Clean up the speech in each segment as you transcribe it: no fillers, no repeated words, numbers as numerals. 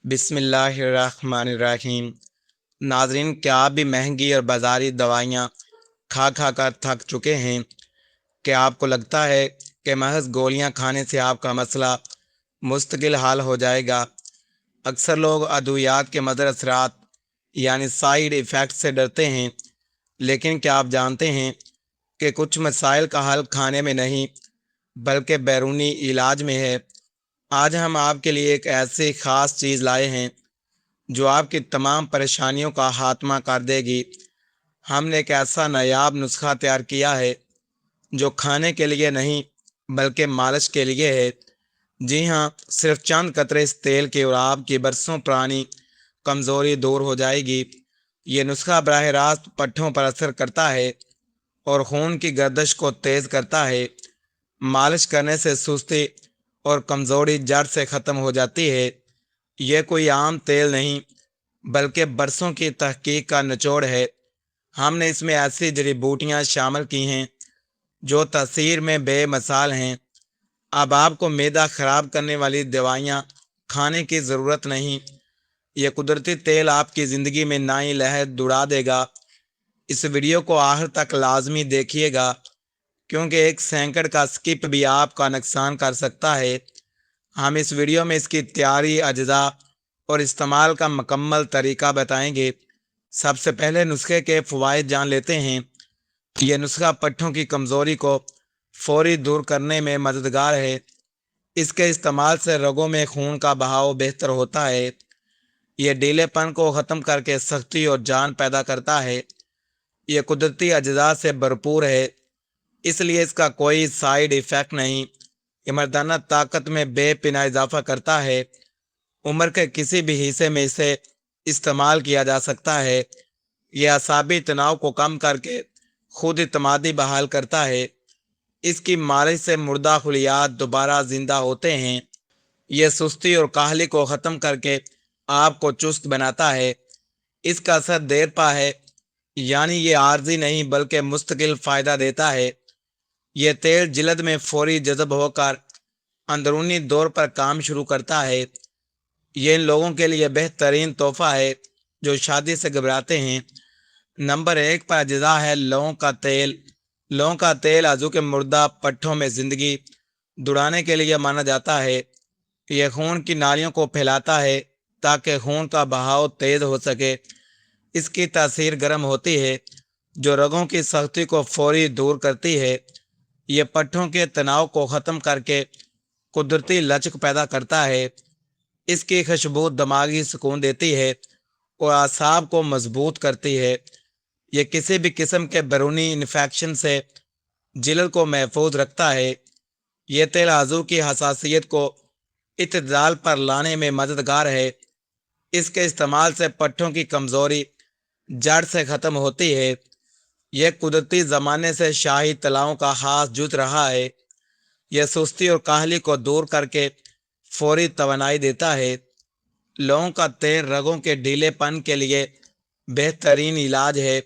बिस्मिल्लाहिर्रहमानिर्रहीम। नाजरीन, क्या आप भी महंगी और बाज़ारी दवाइयाँ खा खा कर थक चुके हैं? क्या आपको लगता है कि महज गोलियाँ खाने से आपका मसला मुस्तकिल हाल हो जाएगा? अक्सर लोग अद्वियात के मदर असरात यानी साइड इफ़ेक्ट से डरते हैं, लेकिन क्या आप जानते हैं कि कुछ मसाइल का हल खाने में नहीं बल्कि बैरूनी इलाज में है। आज हम आपके लिए एक ऐसी ख़ास चीज़ लाए हैं जो आपकी तमाम परेशानियों का खात्मा कर देगी। हमने एक ऐसा नायाब नुस्खा तैयार किया है जो खाने के लिए नहीं बल्कि मालिश के लिए है। जी हाँ, सिर्फ चंद कतरे इस तेल के और आपकी बरसों पुरानी कमज़ोरी दूर हो जाएगी। ये नुस्खा बराह रास्त पट्ठों पर असर करता है और खून की गर्दिश को तेज़ करता है। मालिश करने से सुस्ती और कमज़ोरी जड़ से ख़त्म हो जाती है। यह कोई आम तेल नहीं बल्कि बरसों की तहकीक का निचोड़ है। हमने इसमें ऐसी जड़ी बूटियाँ शामिल की हैं जो तासीर में बेमिसाल हैं। अब आपको मैदा ख़राब करने वाली दवाइयाँ खाने की ज़रूरत नहीं। यह कुदरती तेल आपकी ज़िंदगी में नई लहर दौड़ा देगा। इस वीडियो को आखिर तक लाजमी देखिएगा, क्योंकि एक सेकंड का स्किप भी आपका नुकसान कर सकता है। हम इस वीडियो में इसकी तैयारी, अज्जा और इस्तेमाल का मुकम्मल तरीका बताएंगे। सबसे पहले नुस्खे के फ़वाइद जान लेते हैं। यह नुस्खा पट्ठों की कमज़ोरी को फौरी दूर करने में मददगार है। इसके इस्तेमाल से रगों में खून का बहाव बेहतर होता है। यह ढीलेपन को ख़त्म करके सख्ती और जान पैदा करता है। यह कुदरती अज्जा से भरपूर है, इसलिए इसका कोई साइड इफ़ेक्ट नहीं। ये मर्दाना ताकत में बेपनाह इजाफा करता है। उम्र के किसी भी हिस्से में इसे इस्तेमाल किया जा सकता है। यह असाबी तनाव को कम करके खुद इत्मीनान बहाल करता है। इसकी मालिश से मुर्दा खलियात दोबारा जिंदा होते हैं। यह सुस्ती और काहली को ख़त्म करके आपको चुस्त बनाता है। इसका असर देर पा है, यानी ये आर्जी नहीं बल्कि मुस्तकिल फ़ायदा देता है। यह तेल जिल्द में फौरी जज़ब होकर अंदरूनी दौर पर काम शुरू करता है। ये इन लोगों के लिए बेहतरीन तोहफा है जो शादी से घबराते हैं। नंबर 1 पर अज्जा है लौंग का तेल। लौंग का तेल आजू के मुर्दा पट्ठों में ज़िंदगी दुड़ाने के लिए माना जाता है। यह खून की नालियों को फैलाता है ताकि खून का बहाव तेज़ हो सके। इसकी तासीर गर्म होती है जो रगों की सख्ती को फौरी दूर करती है। यह पट्ठों के तनाव को ख़त्म करके कुदरती लचक पैदा करता है। इसकी खुशबू दिमागी सुकून देती है और आसाब को मजबूत करती है। यह किसी भी किस्म के बैरूनी इन्फेक्शन से जिल्द को महफूज रखता है। यह तेल आजू की हसासियत को इत्तदाल पर लाने में मददगार है। इसके इस्तेमाल से पट्ठों की कमज़ोरी जड़ से ख़त्म होती है। यह कुदरती ज़माने से शाही तलाओं का खास जुत रहा है। यह सुस्ती और काहली को दूर करके फौरी तवानाई देता है। लौंग का तेल रगों के ढीलेपन के लिए बेहतरीन इलाज है।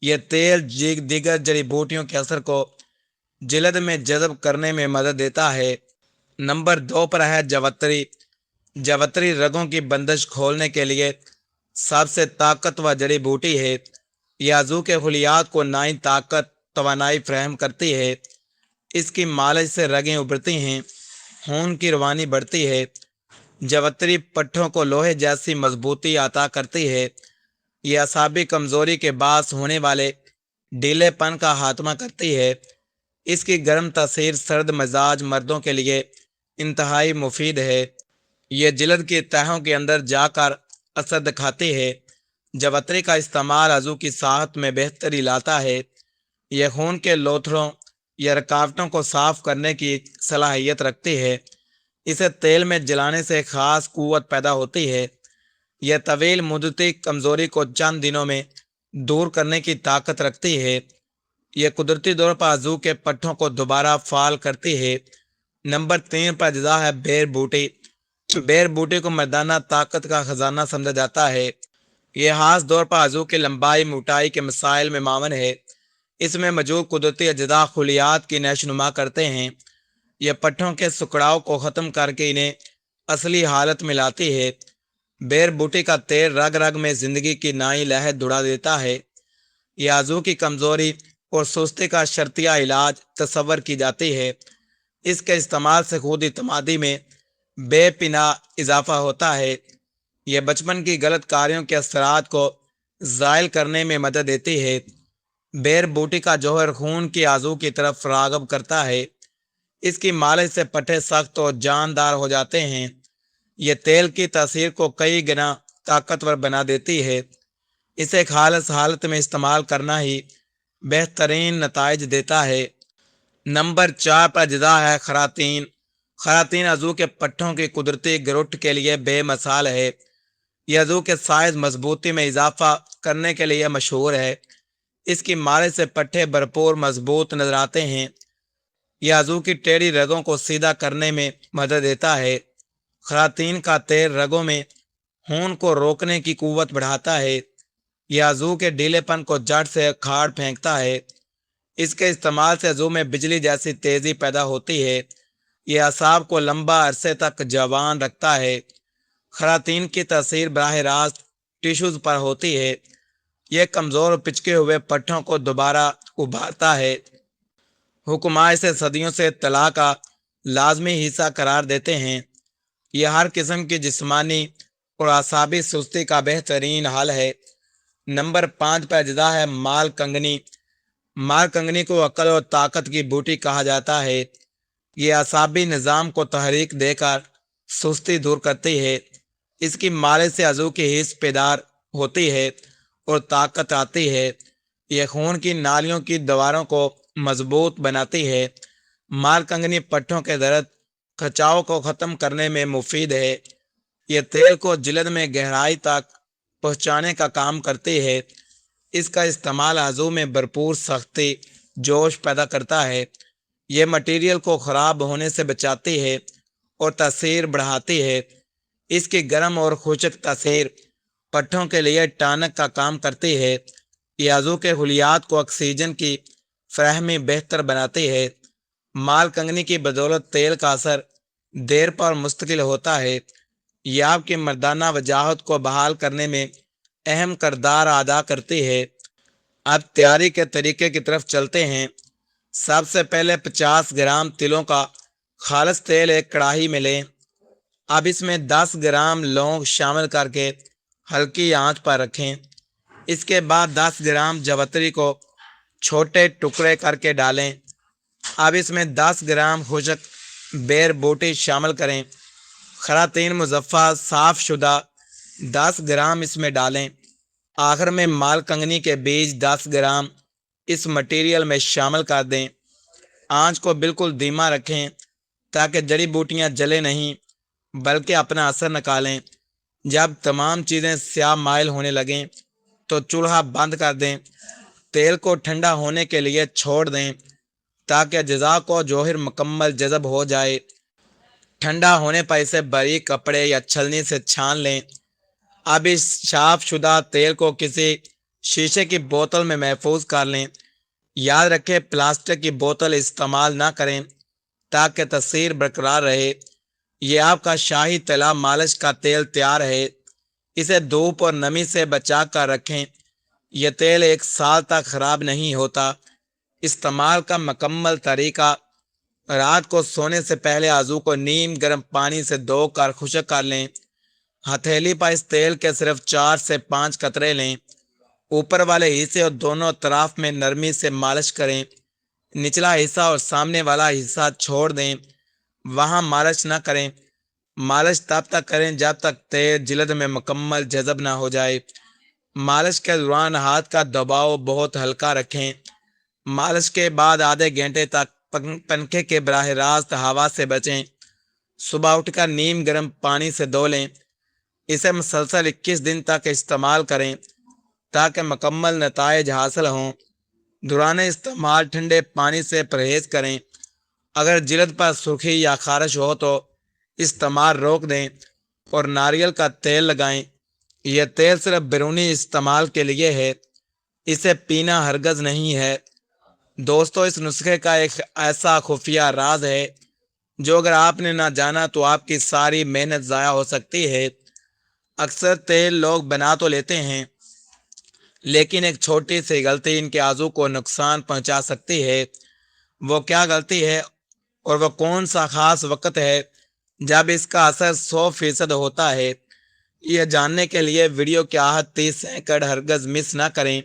यह तेल दीगर जड़ी बूटियों के असर को जिल्द में जज़ब करने में मदद देता है। नंबर 2 पर है जवतरी। जवतरी रगों की बंदिश खोलने के लिए सबसे ताकतवर जड़ी बूटी है। यह आजू के खलियात को नई ताकत तवानाई फ्राहम करती है। इसकी मालिश से रगें उभरती हैं, खून की रवानी बढ़ती है। जवतरी पट्ठों को लोहे जैसी मजबूती अता करती है। यह असाबी कमज़ोरी के बास होने वाले ढीलेपन का खात्मा करती है। इसकी गर्म तासीर सर्द मिजाज मर्दों के लिए इंतहाई मुफीद है। यह जिल्द की तहों के अंदर जाकर असर दिखाती है। जवतरी का इस्तेमाल अज़ू की साहत में बेहतरी लाता है। यह खून के लोथड़ों या रुकावटों को साफ करने की सलाहियत रखती है। इसे तेल में जलाने से खास कुव्वत पैदा होती है। यह तवील मुद्दती कमज़ोरी को चंद दिनों में दूर करने की ताकत रखती है। यह कुदरती तौर पर आजू के पट्ठों को दोबारा फाल करती है। नंबर 3 पर अज्जा है बेर बूटी। बेर बूटी को मर्दाना ताकत का खजाना समझा जाता है। यह खास तौर पर आजू की लंबाई मोटाई के मसाइल में मावन है। इसमें मौजूद कुदरती अज्जा खुलियात की नशनुमा करते हैं। यह पट्ठों के सुकड़ाव को ख़त्म करके इन्हें असली हालत में लाती है। बेर बूटी का तेल रग रग में जिंदगी की नई लहर दौड़ा देता है। यह आजू की कमजोरी और सुस्ती का शर्तिया इलाज तस्वर की जाती है। इसके इस्तेमाल से खुद इत्मीनान में बेपना इजाफा होता है। यह बचपन की गलत कार्यों के असरात को ज़ायल करने में मदद देती है। बेर बूटी का जौहर खून की आजू की तरफ रागब करता है। इसकी मालिश से पट्टे सख्त और जानदार हो जाते हैं। यह तेल की तासीर को कई गुना ताकतवर बना देती है। इसे खालस हालत में इस्तेमाल करना ही बेहतरीन नताइज देता है। नंबर 4 पर अज्जा है खरातीन। खरातीन अज़ू के पट्टों की कुदरती गरुट के लिए बेमिसाल है। यह अज़ू के साइज मजबूती में इजाफा करने के लिए मशहूर है। इसकी मालिश से पट्टे भरपूर मजबूत नजर आते हैं। यह अज़ू की टेढ़ी रगों को सीधा करने में मदद देता है। खरातीन का तेल रगों में खून को रोकने की कुव्वत बढ़ाता है। यह अज़ू के ढीलेपन को जड़ से उखाड़ फेंकता है। इसके इस्तेमाल से अज़ू में बिजली जैसी तेज़ी पैदा होती है। यह असाब को लंबा अरसे तक जवान रखता है। खरातीन की तासीर बराह रास्त टिश्यूज़ पर होती है। यह कमज़ोर और पिचके हुए पट्टों को दोबारा उभारता है। हुक्मा इसे सदियों से तला का लाजमी हिस्सा करार देते हैं। यह हर किस्म की जिस्मानी और आसाबी सुस्ती का बेहतरीन हल है। नंबर 5 पर अज्जा है माल कंगनी। माल कंगनी को अक्ल और ताकत की बूटी कहा जाता है। यह आसाबी निज़ाम को तहरीक देकर सुस्ती दूर करती है। इसकी मालिश से अज़ू की हिस्स पैदार होती है और ताकत आती है। यह खून की नालियों की दीवारों को मजबूत बनाती है। माल कंगनी पट्टों के दर्द खचाव को ख़त्म करने में मुफीद है। यह तेल को जिल्द में गहराई तक पहुँचाने का काम करती है। इसका इस्तेमाल आज़ू में भरपूर सख्ती जोश पैदा करता है। यह मटीरियल को ख़राब होने से बचाती है और तासीर बढ़ाती है। इसकी गर्म और खुश्क तासीर पट्टों के लिए टानक का काम करती है। यह आज़ू के हुलियात को ऑक्सीजन की फराहमी बेहतर बनाती है। माल कंगनी की बदौलत तेल का असर देर पर मुस्तकिल होता है। यह आपकी मर्दाना वजाहत को बहाल करने में अहम किरदार अदा करती है। अब तैयारी के तरीके की तरफ चलते हैं। सबसे पहले 50 ग्राम तिलों का खालिस तेल एक कढ़ाई में लें। अब इसमें 10 ग्राम लौंग शामिल करके हल्की आंच पर रखें। इसके बाद 10 ग्राम जवतरी को छोटे टुकड़े करके डालें। अब इसमें 10 ग्राम खुशक बेर बूटी शामिल करें। खरातीन मुज़फ़्फ़ा साफ़ शुदा 10 ग्राम इसमें डालें। आखिर में माल कंगनी के बीज 10 ग्राम इस मटेरियल में शामिल कर दें। आंच को बिल्कुल धीमा रखें ताकि जड़ी बूटियां जले नहीं बल्कि अपना असर निकालें। जब तमाम चीज़ें स्याह माइल होने लगें तो चूल्हा बंद कर दें। तेल को ठंडा होने के लिए छोड़ दें ताकि अज्जा को जौहर मुकम्मल जज़ब हो जाए। ठंडा होने पर इसे बारीक कपड़े या छलनी से छान लें। अब इस साफ शुदा तेल को किसी शीशे की बोतल में महफूज कर लें। याद रखें प्लास्टिक की बोतल इस्तेमाल ना करें ताकि तस्वीर बरकरार रहे। यह आपका शाही तला मालिश का तेल तैयार है। इसे धूप और नमी से बचा कर रखें। यह तेल 1 साल तक खराब नहीं होता। इस्तेमाल का मुकम्मल तरीका: रात को सोने से पहले आजू को नीम गर्म पानी से धोकर खुश्क कर लें। हथेली पर इस तेल के सिर्फ 4 से 5 कतरे लें। ऊपर वाले हिस्से और दोनों तरफ में नरमी से मालिश करें। निचला हिस्सा और सामने वाला हिस्सा छोड़ दें, वहां मालिश न करें। मालिश तब तक करें जब तक तेल जिल्द में मुकम्मल जज़ब ना हो जाए। मालिश के दौरान हाथ का दबाव बहुत हल्का रखें। मालिश के बाद आधे घंटे तक पंखे के बराह रास्त हवा से बचें। सुबह उठकर नीम गर्म पानी से धो लें। इसे मुसलसल 21 दिन तक इस्तेमाल करें ताकि मुकम्मल नताइज हासिल हों। दौरान इस्तेमाल ठंडे पानी से परहेज़ करें। अगर जिल्द पर सुर्खी या खारिश हो तो इस्तेमाल रोक दें और नारियल का तेल लगाएं। यह तेल सिर्फ बैरूनी इस्तेमाल के लिए है, इसे पीना हरगज़ नहीं है। दोस्तों, इस नुस्खे का एक ऐसा खुफिया राज है जो अगर आपने ना जाना तो आपकी सारी मेहनत ज़ाया हो सकती है। अक्सर तेल लोग बना तो लेते हैं, लेकिन एक छोटी सी गलती इनके आजू को नुकसान पहुंचा सकती है। वो क्या गलती है और वो कौन सा खास वक्त है जब इसका असर 100% होता है? यह जानने के लिए वीडियो की आहत 30 सेकंड हरगज मिस ना करें,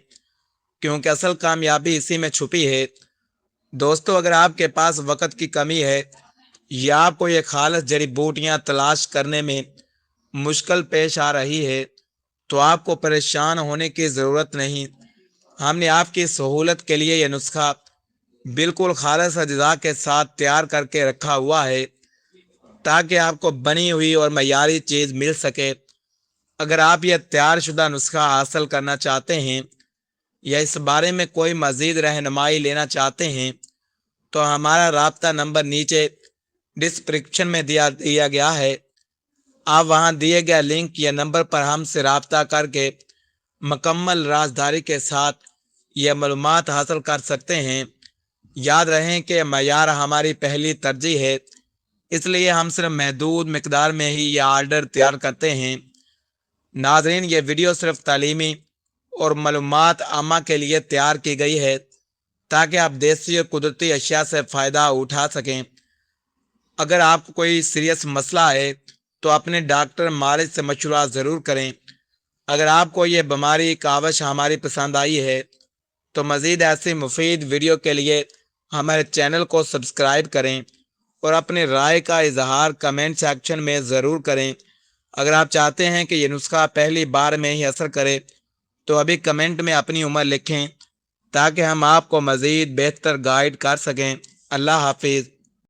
क्योंकि असल कामयाबी इसी में छुपी है। दोस्तों, अगर आपके पास वक्त की कमी है या आपको ये खालस जड़ी बूटियाँ तलाश करने में मुश्किल पेश आ रही है, तो आपको परेशान होने की ज़रूरत नहीं। हमने आपकी सहूलत के लिए यह नुस्खा बिल्कुल खालस अज्जा के साथ तैयार करके रखा हुआ है, ताकि आपको बनी हुई और मयारी चीज़ मिल सके। अगर आप यह तैयार शुदा नुस्खा हासिल करना चाहते हैं या इस बारे में कोई मज़ीद रहनुमाई लेना चाहते हैं, तो हमारा राब्ता नंबर नीचे डिस्क्रिप्शन में दिया गया है। आप वहां दिए गए लिंक या नंबर पर हमसे राब्ता करके मुकम्मल राजदारी के साथ यह मालूमात हासिल कर सकते हैं। याद रहें कि मयार हमारी पहली तरजीह है, इसलिए हम सिर्फ महदूद मिकदार में ही यह आर्डर तैयार करते हैं। नाजरीन, ये वीडियो सिर्फ तालीमी और मालूमात आमा के लिए तैयार की गई है, ताकि आप देसी और कुदरती अशिया से फ़ायदा उठा सकें। अगर आपको कोई सीरियस मसला है तो अपने डॉक्टर मालिज से मशवरा ज़रूर करें। अगर आपको ये बीमारी कावश हमारी पसंद आई है, तो मज़ीद ऐसी मुफीद वीडियो के लिए हमारे चैनल को सब्सक्राइब करें और अपनी राय का इजहार कमेंट सेक्शन में ज़रूर करें। अगर आप चाहते हैं कि ये नुस्खा पहली बार में ही असर करे, तो अभी कमेंट में अपनी उम्र लिखें, ताकि हम आपको मज़ीद बेहतर गाइड कर सकें। अल्लाह हाफिज़।